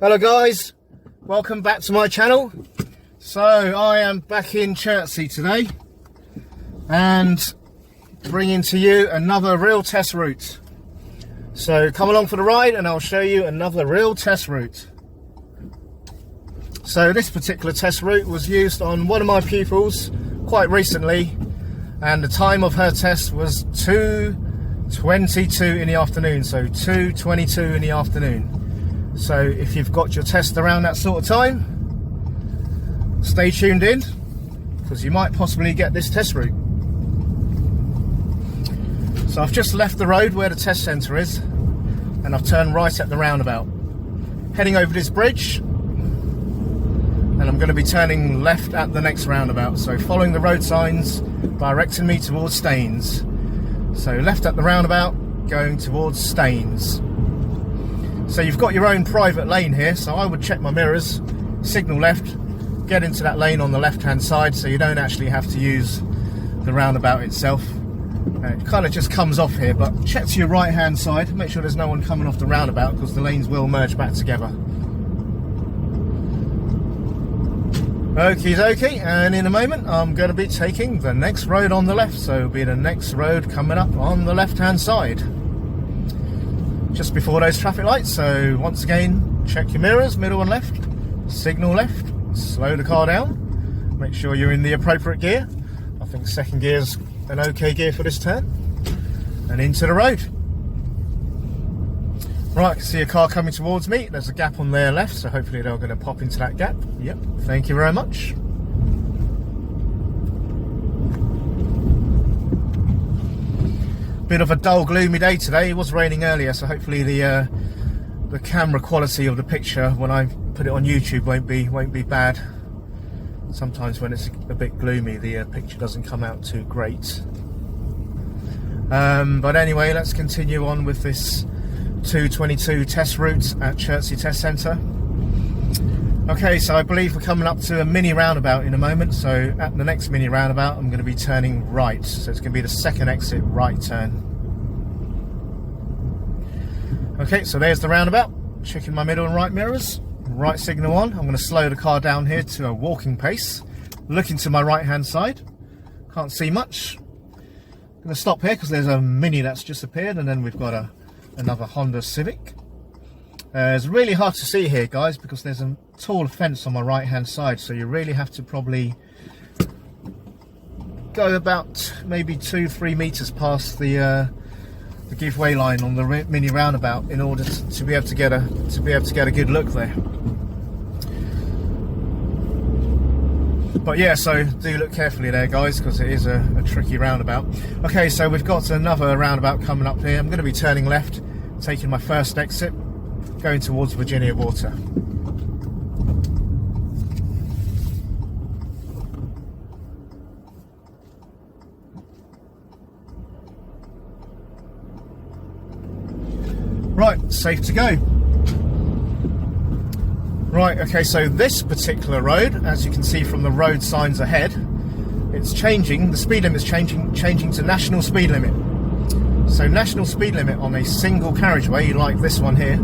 Hello guys, welcome back to my channel. So I am back in Chertsey today and bringing to you another real test route. So come along for the ride and I'll show you another real test route. So this particular test route was used on one of my pupils quite recently, and the time of her test was 2:22 in the afternoon, so 2:22 in the afternoon. So if you've got your test around that sort of time, stay tuned in, because you might possibly get this test route. So I've just left the road where the test centre is, and I've turned right at the roundabout, heading over this bridge, and I'm going to be turning left at the next roundabout. So following the road signs directing me towards Staines. So left at the roundabout, going towards Staines. So you've got your own private lane here, so I would check my mirrors, signal left, get into that lane on the left hand side, so you don't actually have to use the roundabout itself. It kind of just comes off here, but check to your right hand side, make sure there's no one coming off the roundabout, because the lanes will merge back together. Okie dokie, and in a moment I'm going to be taking the next road on the left, so it'll be the next road coming up on the left hand side, just before those traffic lights. So once again, check your mirrors, middle and left, signal left, slow the car down, make sure you're in the appropriate gear. I think second gear's an okay gear for this turn, and into the road. Right, I can see a car coming towards me. There's a gap on their left, so hopefully they're going to pop into that gap. Yep, thank you very much. Bit of a dull, gloomy day today. It was raining earlier, so hopefully the camera quality of the picture when I put it on YouTube won't be bad. Sometimes when it's a bit gloomy, the picture doesn't come out too great. But anyway, let's continue on with this 2:22 test route at Chertsey Test Centre. Okay, so I believe we're coming up to a mini roundabout in a moment. So at the next mini roundabout, I'm going to be turning right. So it's going to be the second exit right turn. Okay, so there's the roundabout. Checking my middle and right mirrors. Right signal on. I'm going to slow the car down here to a walking pace. Looking to my right hand side. Can't see much. I'm going to stop here because there's a Mini that's just appeared, and then we've got another Honda Civic. It's really hard to see here, guys, because there's a tall fence on my right hand side, so you really have to probably go about maybe 2-3 meters past the giveaway line on the mini roundabout in order to be able to get a good look there. But yeah, so do look carefully there, guys, because it is a tricky roundabout. Okay, so we've got another roundabout coming up here. I'm going to be turning left, taking my first exit, going towards Virginia Water. Right, safe to go. Right, okay, so this particular road, as you can see from the road signs ahead, it's changing, the speed limit is changing to national speed limit. So national speed limit on a single carriageway like this one here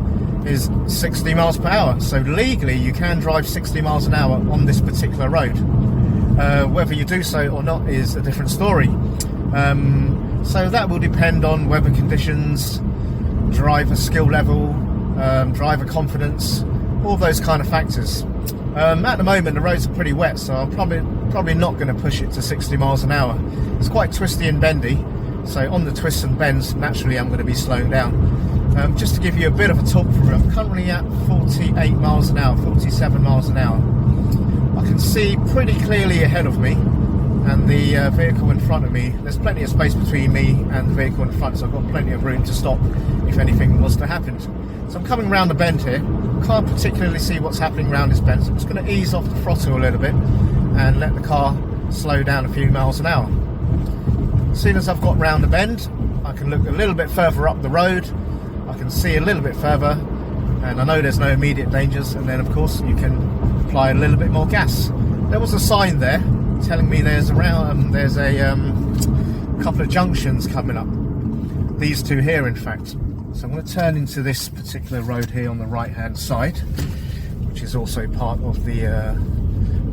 is 60 miles per hour. So legally you can drive 60 miles an hour on this particular road. Whether you do so or not is a different story. So that will depend on weather conditions, driver skill level, driver confidence, all those kind of factors. At the moment the roads are pretty wet, so I'm probably not going to push it to 60 miles an hour. It's quite twisty and bendy, so on the twists and bends naturally I'm going to be slowing down. Just to give you a bit of a talk through, I'm currently at 48 miles an hour, 47 miles an hour. I can see pretty clearly ahead of me and the vehicle in front of me. There's plenty of space between me and the vehicle in front, so I've got plenty of room to stop if anything was to happen. So I'm coming round the bend here. Can't particularly see what's happening round this bend, so I'm just going to ease off the throttle a little bit and let the car slow down a few miles an hour. As soon as I've got round the bend, I can look a little bit further up the road, I can see a little bit further, and I know there's no immediate dangers, and then of course you can apply a little bit more gas. There was a sign there telling me there's a couple of junctions coming up. These two here, in fact. So I'm going to turn into this particular road here on the right hand side. which is also part of the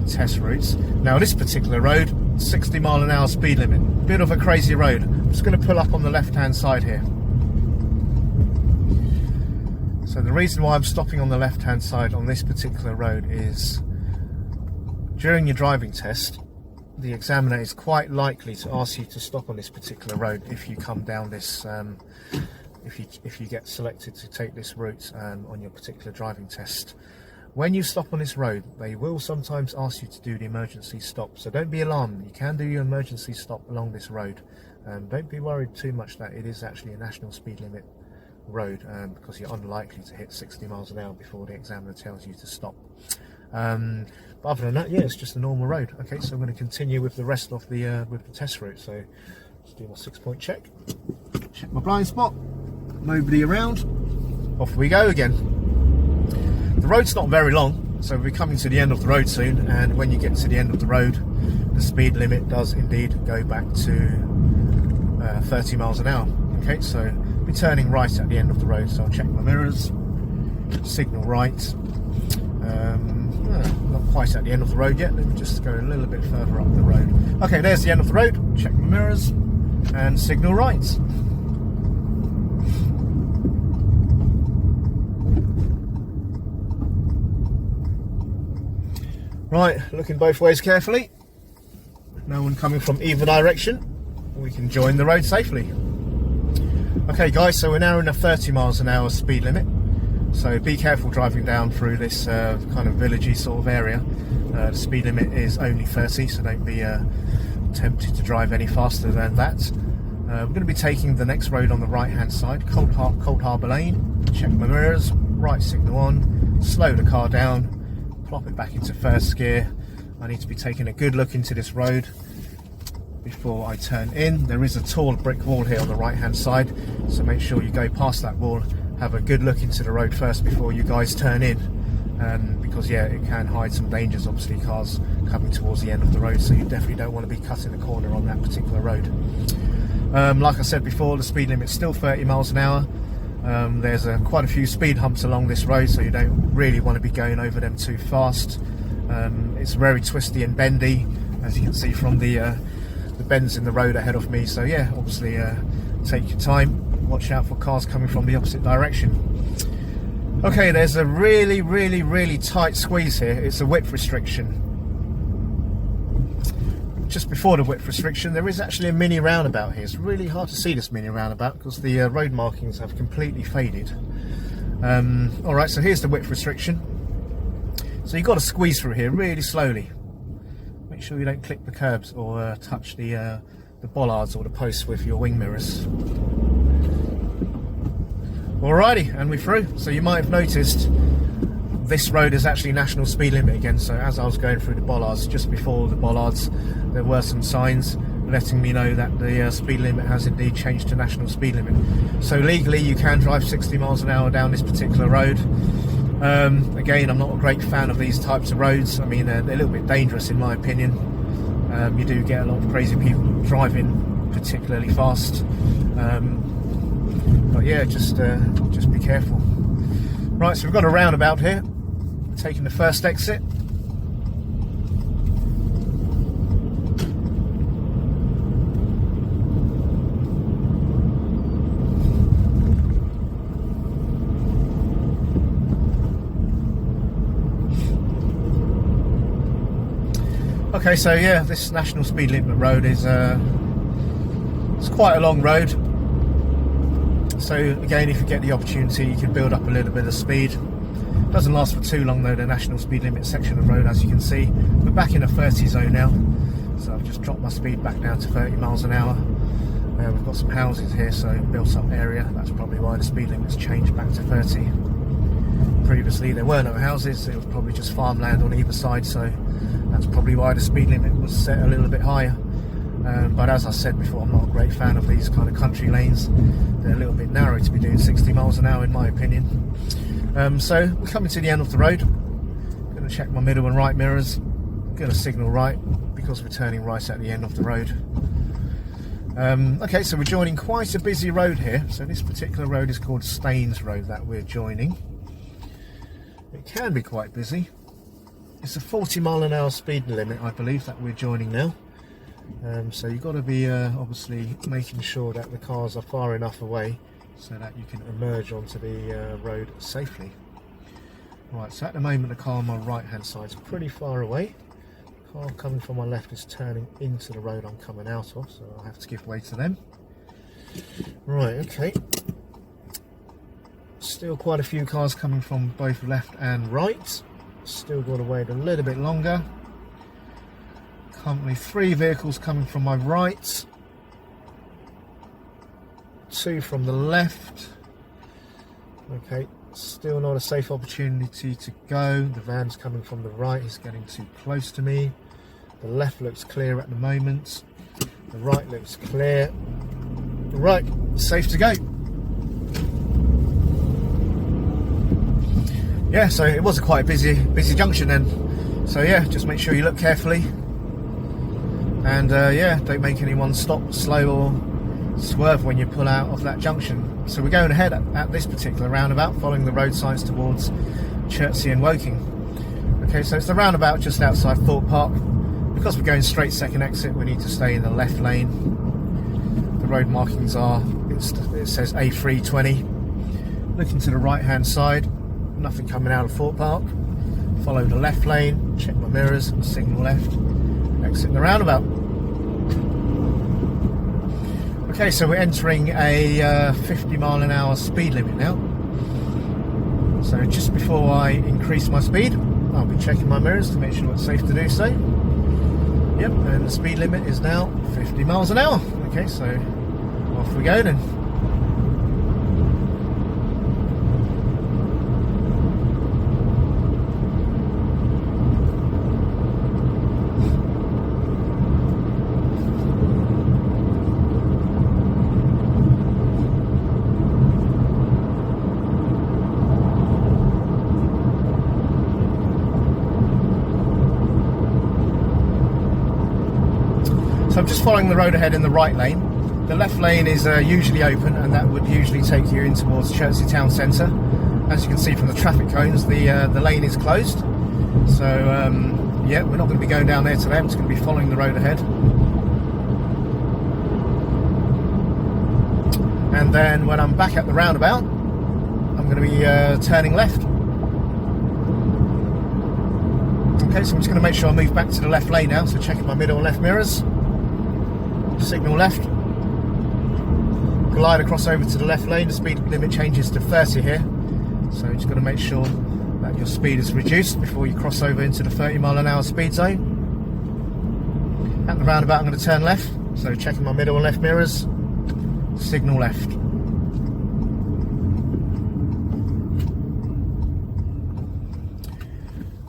test routes. Now this particular road, 60 mile an hour speed limit, bit of a crazy road. I'm just going to pull up on the left hand side here. So the reason why I'm stopping on the left hand side on this particular road is during your driving test, the examiner is quite likely to ask you to stop on this particular road if you come down this, if you get selected to take this route on your particular driving test. When you stop on this road, they will sometimes ask you to do the emergency stop. So don't be alarmed, you can do your emergency stop along this road. Don't be worried too much that it is actually a national speed limit road, because you're unlikely to hit 60 miles an hour before the examiner tells you to stop. But other than that, yeah, it's just a normal road. Okay, so I'm going to continue with the rest of the with the test route. So let's do my 6-point check. Check my blind spot. Nobody around. Off we go again. The road's not very long, so we're coming to the end of the road soon. And when you get to the end of the road, the speed limit does indeed go back to 30 miles an hour. Okay, so we're turning right at the end of the road. So I'll check my mirrors. Signal right. Not quite at the end of the road yet. Let me just go a little bit further up the road. Okay, there's the end of the road. Check my mirrors and signal right. Right, looking both ways carefully. No one coming from either direction. We can join the road safely. Okay guys, so we're now in a 30 miles an hour speed limit. So be careful driving down through this kind of villagey sort of area. The speed limit is only 30, so don't be tempted to drive any faster than that. We're going to be taking the next road on the right hand side, Cold Harbour Lane. Check my mirrors, right signal on, slow the car down, plop it back into first gear. I need to be taking a good look into this road before I turn in. There is a tall brick wall here on the right hand side, so make sure you go past that wall, have a good look into the road first before you guys turn in, because yeah, it can hide some dangers, obviously cars coming towards the end of the road, so you definitely don't want to be cutting the corner on that particular road. Like I said before, the speed limit's still 30 miles an hour. There's quite a few speed humps along this road, so you don't really want to be going over them too fast. It's very twisty and bendy, as you can see from the bends in the road ahead of me, so yeah, obviously take your time. Watch out for cars coming from the opposite direction. Okay, there's a really tight squeeze here. It's a width restriction. Just before the width restriction, there is actually a mini roundabout here. It's really hard to see this mini roundabout because the road markings have completely faded. Alright, so here's the width restriction. So you've got to squeeze through here really slowly. Make sure you don't clip the curbs or touch the bollards or the posts with your wing mirrors. Alrighty, and we're through. So you might have noticed this road is actually national speed limit again. So as I was going through the bollards, just before the bollards, there were some signs letting me know that the speed limit has indeed changed to national speed limit. So legally you can drive 60 miles an hour down this particular road. Again, I'm not a great fan of these types of roads. I mean, they're a little bit dangerous in my opinion. You do get a lot of crazy people driving particularly fast. But yeah, just be careful. Right, so we've got a roundabout here. We're taking the first exit. Okay, so yeah, this national speed limit road is it's quite a long road. So again, if you get the opportunity, you can build up a little bit of speed. It doesn't last for too long though, the national speed limit section of road, as you can see. We're back in a 30 zone now, so I've just dropped my speed back down to 30 miles an hour. We've got some houses here, so built up area. That's probably why the speed limit's changed back to 30. Previously there were no houses, it was probably just farmland on either side, so that's probably why the speed limit was set a little bit higher. But as I said before, I'm not a great fan of these kind of country lanes. They're a little bit narrow to be doing 60 miles an hour in my opinion. So we're coming to the end of the road. I'm going to check my middle and right mirrors. I'm going to signal right because we're turning right at the end of the road. Okay, so we're joining quite a busy road here. So this particular road is called Staines Road that we're joining. it can be quite busy. It's a 40-mile-an-hour speed limit, I believe, that we're joining now. So you've got to be obviously making sure that the cars are far enough away so that you can emerge onto the road safely. Right, so at the moment the car on my right hand side is pretty far away. The car coming from my left is turning into the road I'm coming out of, so I'll have to give way to them. Right, okay. Still quite a few cars coming from both left and right. Still got to wait a little bit longer. Currently 3 vehicles coming from my right, 2 from the left. Okay, still not a safe opportunity to go. The van's coming from the right, he's getting too close to me. The left looks clear at the moment. The right looks clear. Right, safe to go. Yeah, so it was a quite busy junction then. So yeah, just make sure you look carefully. And yeah, don't make anyone stop, slow or swerve when you pull out of that junction. So we're going ahead at this particular roundabout, following the road signs towards Chertsey and Woking. Okay, so it's the roundabout just outside Thorpe Park. Because we're going straight second exit, we need to stay in the left lane. The road markings are, it says A320. Looking to the right hand side, nothing coming out of Thorpe Park. Follow the left lane, check my mirrors, signal left. Exit the roundabout. Okay, so we're entering a 50-mile-an-hour speed limit now. So just before I increase my speed, I'll be checking my mirrors to make sure it's safe to do so. Yep, and the speed limit is now 50 miles an hour. Okay, so off we go then. So I'm just following the road ahead in the right lane. The left lane is usually open, and that would usually take you in towards Chertsey town centre. As you can see from the traffic cones, the lane is closed. So yeah, we're not going to be going down there today. I'm just going to be following the road ahead. And then when I'm back at the roundabout, I'm going to be turning left. Okay, so I'm just going to make sure I move back to the left lane now. So checking my middle and left mirrors. Signal left, glide across over to the left lane. The speed limit changes to 30 here, so you just got to make sure that your speed is reduced before you cross over into the 30-mile-an-hour speed zone. At the roundabout I'm going to turn left, so checking my middle and left mirrors, signal left.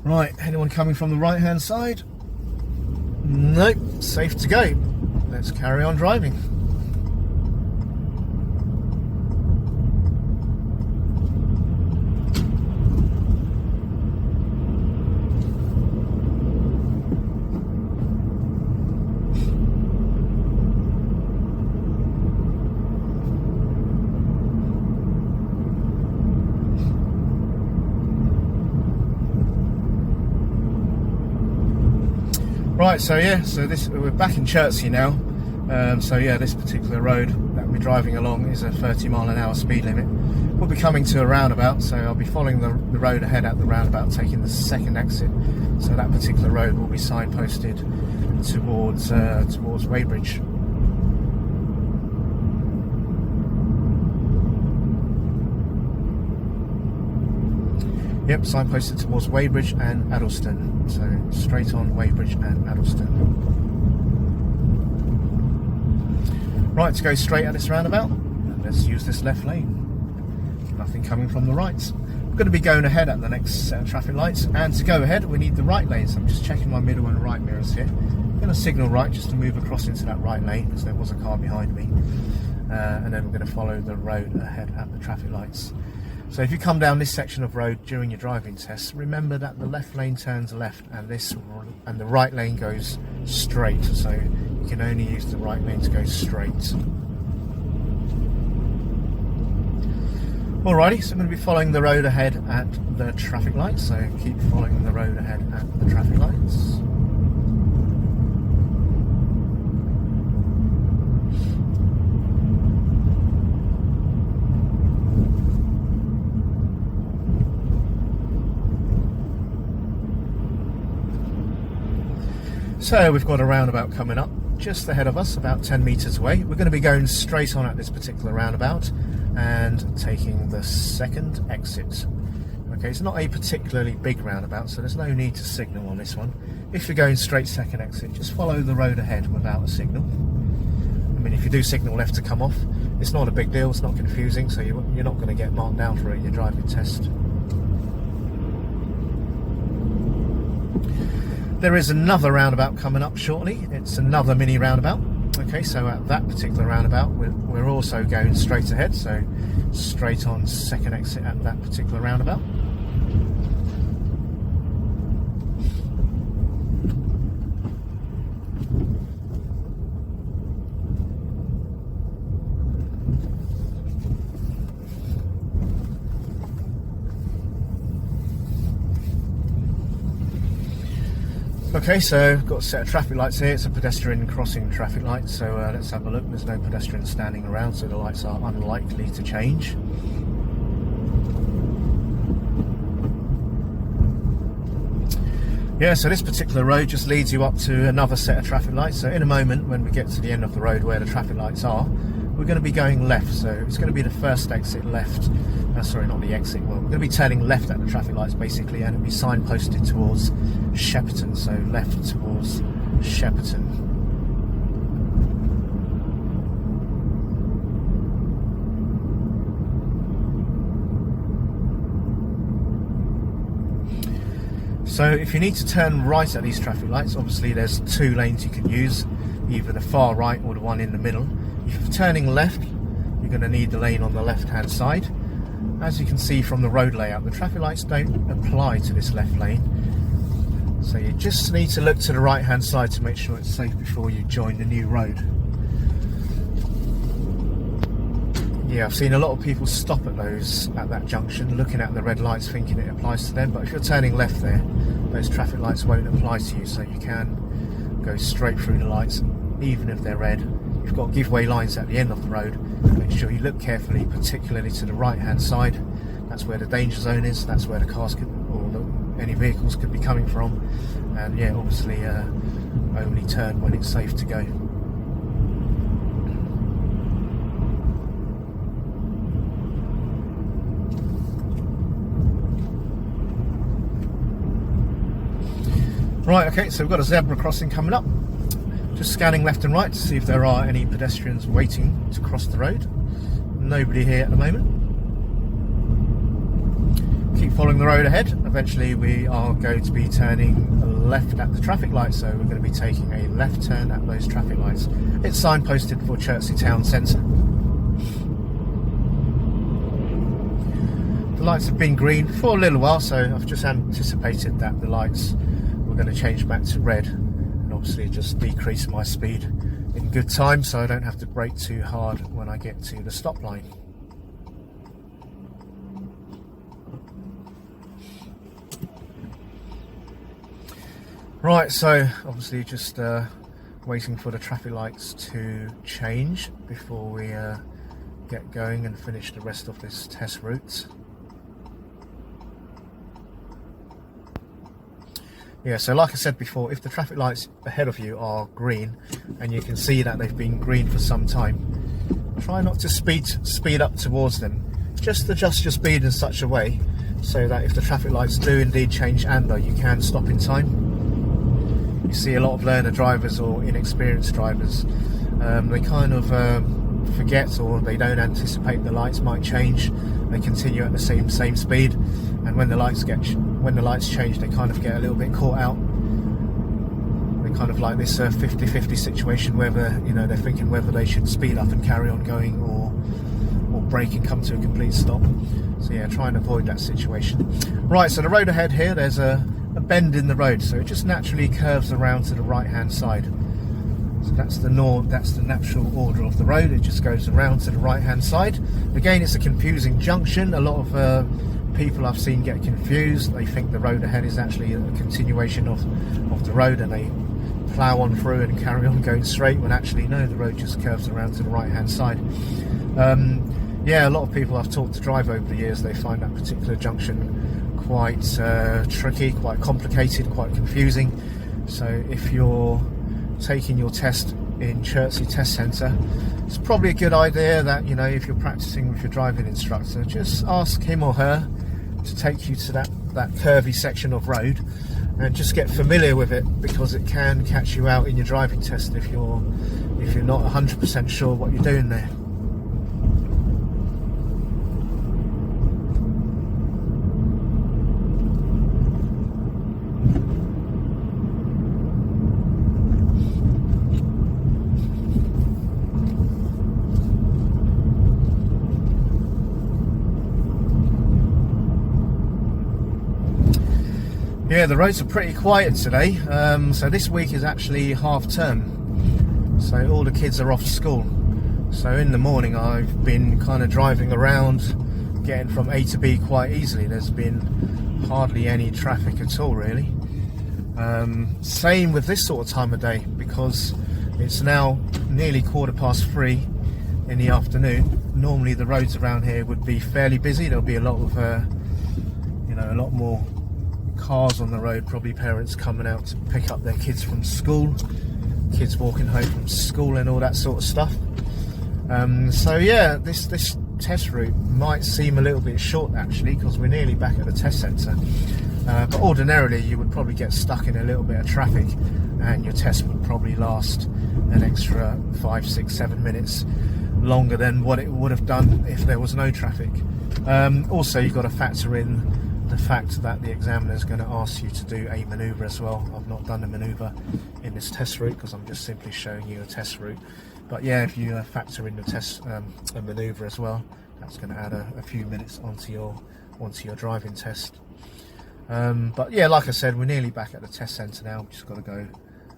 Right, anyone coming from the right hand side? Nope, safe to go. Let's carry on driving. Right, so yeah, so we're back in Chertsey now. So yeah, this particular road that we're driving along is a 30-mile-an-hour speed limit. We'll be coming to a roundabout, so I'll be following the road ahead at the roundabout, taking the second exit. So that particular road will be signposted towards Weybridge. Yep, signposted towards Weybridge and Addlestone. So straight on Weybridge and Addlestone. Right, to go straight at this roundabout, let's use this left lane. Nothing coming from the right. We're going to be going ahead at the next set of traffic lights, and to go ahead we need the right lane, so I'm just checking my middle and right mirrors here. I'm going to signal right just to move across into that right lane, because there was a car behind me. And then we're going to follow the road ahead at the traffic lights. So if you come down this section of road during your driving test, remember that the left lane turns left and the right lane goes straight. So you can only use the right lane to go straight. Alrighty, so I'm going to be following the road ahead at the traffic lights, so keep following the road ahead at the traffic lights. So we've got a roundabout coming up just ahead of us, about 10 metres away. We're going to be going straight on at this particular roundabout and taking the second exit. Okay, it's not a particularly big roundabout, so there's no need to signal on this one. If you're going straight second exit, just follow the road ahead without a signal. I mean, if you do signal left to come off, it's not a big deal, it's not confusing, so you're not going to get marked down for it in your driving test. There is another roundabout coming up shortly. It's another mini roundabout. Okay, so at that particular roundabout, we're also going straight ahead, so straight on second exit at that particular roundabout. Okay, so got a set of traffic lights here. It's a pedestrian crossing traffic light, so let's have a look. There's no pedestrians standing around, so the lights are unlikely to change. Yeah, so this particular road just leads you up to another set of traffic lights. So in a moment, when we get to the end of the road where the traffic lights are, we're going to be going left. So it's going to be the first exit left. Sorry, not the exit. Well, we're going to be turning left at the traffic lights basically, and it'll be signposted towards Shepperton. So left towards Shepperton. So if you need to turn right at these traffic lights, obviously there's two lanes you can use, either the far right or the one in the middle. If you're turning left, you're going to need the lane on the left hand side. As you can see from the road layout, the traffic lights don't apply to this left lane, so you just need to look to the right hand side to make sure it's safe before you join the new road. Yeah, I've seen a lot of people stop at that junction, looking at the red lights thinking it applies to them, but if you're turning left there, those traffic lights won't apply to you, so you can go straight through the lights even if they're red. You've got giveaway lines at the end of the road. Make sure you look carefully, particularly to the right hand side. That's where the danger zone is, that's where the cars could, or any vehicles could be coming from, and yeah, obviously only turn when it's safe to go. Right, okay, so we've got a zebra crossing coming up. Just scanning left and right to see if there are any pedestrians waiting to cross the road. Nobody here at the moment. Keep following the road ahead. Eventually we are going to be turning left at the traffic lights, so we're going to be taking a left turn at those traffic lights. It's signposted for Chertsey Town Centre. The lights have been green for a little while, so I've just anticipated that the lights were going to change back to red, and obviously just decrease my speed in good time so I don't have to brake too hard when I get to the stop line. Right, so obviously just waiting for the traffic lights to change before we get going and finish the rest of this test route. Yeah, so like I said before, if the traffic lights ahead of you are green and you can see that they've been green for some time, try not to speed up towards them. Just adjust your speed in such a way so that if the traffic lights do indeed change amber, you can stop in time. You see a lot of learner drivers or inexperienced drivers, they kind of forget, or they don't anticipate the lights might change. They continue at the same speed, and when the lights change, they kind of get a little bit caught out. They kind of like this 50-50 situation, whether they're thinking whether they should speed up and carry on going or brake and come to a complete stop. So yeah, try and avoid that situation. Right, so the road ahead here, there's a bend in the road, so it just naturally curves around to the right hand side. So that's the natural order of the road. It just goes around to the right hand side. Again, it's a confusing junction. A lot of people I've seen get confused. They think the road ahead is actually a continuation of the road, and they plough on through and carry on going straight, when actually no, the road just curves around to the right hand side. Yeah, a lot of people I've taught to drive over the years, they find that particular junction quite tricky, quite complicated, quite confusing. So if you're taking your test in Chertsey Test Centre, it's probably a good idea that, you know, if you're practicing with your driving instructor, just ask him or her to take you to that curvy section of road and just get familiar with it, because it can catch you out in your driving test if you're not 100% sure what you're doing there. Yeah, the roads are pretty quiet today. So this week is actually half term, so all the kids are off school. So in the morning I've been kind of driving around, getting from A to B quite easily. There's been hardly any traffic at all, really. Same with this sort of time of day, because it's now nearly 3:15 in the afternoon. Normally the roads around here would be fairly busy. There'll be a lot of a lot more cars on the road, probably parents coming out to pick up their kids from school, kids walking home from school and all that sort of stuff. So yeah, this test route might seem a little bit short actually, because we're nearly back at the test centre, but ordinarily you would probably get stuck in a little bit of traffic and your test would probably last an extra 5, 6, 7 minutes longer than what it would have done if there was no traffic. Also, you've got to factor in the fact that the examiner is going to ask you to do a manoeuvre as well. I've not done a manoeuvre in this test route because I'm just simply showing you a test route. But yeah, if you factor in the test a manoeuvre as well, that's going to add a few minutes onto your driving test. But yeah, like I said, we're nearly back at the test centre now. We've just got to go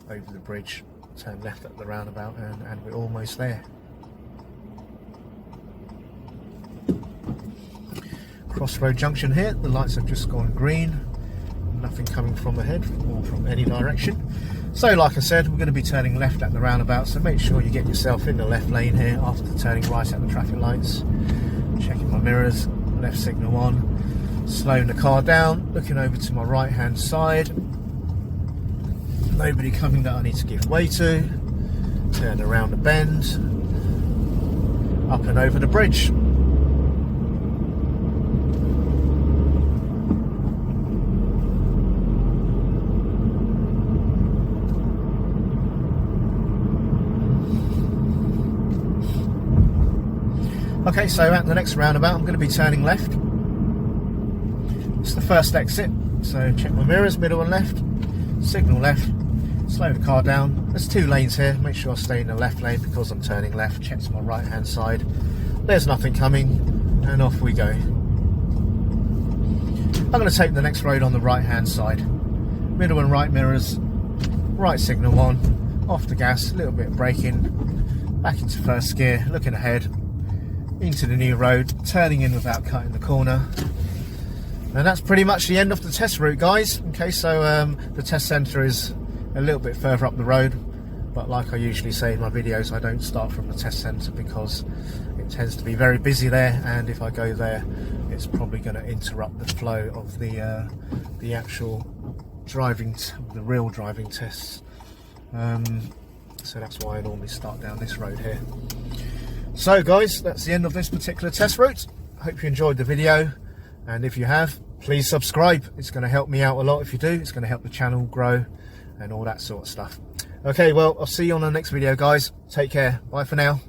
over the bridge, turn left at the roundabout, and we're almost there. Crossroad junction here, the lights have just gone green, nothing coming from ahead or from any direction. So like I said, we're going to be turning left at the roundabout, so make sure you get yourself in the left lane here after turning right at the traffic lights. Checking my mirrors, left signal on, slowing the car down, looking over to my right hand side, nobody coming that I need to give way to, turn around the bend, up and over the bridge. Okay, so at the next roundabout I'm going to be turning left. It's the first exit, so check my mirrors, middle and left, signal left, slow the car down. There's 2 lanes here, make sure I stay in the left lane because I'm turning left. Check to my right hand side, there's nothing coming, and off we go. I'm going to take the next road on the right hand side. Middle and right mirrors, right signal on, off the gas, a little bit of braking, back into first gear, looking ahead, into the new road, turning in without cutting the corner. And that's pretty much the end of the test route, guys. Okay, so the test centre is a little bit further up the road, but like I usually say in my videos, I don't start from the test centre because it tends to be very busy there, and if I go there it's probably going to interrupt the flow of the actual driving, the real driving tests. So that's why I normally start down this road here. So guys, that's the end of this particular test route. Hope you enjoyed the video, and if you have, please subscribe. It's going to help me out a lot if you do. It's going to help the channel grow and all that sort of stuff. Okay, well, I'll see you on the next video, guys. Take care. Bye for now.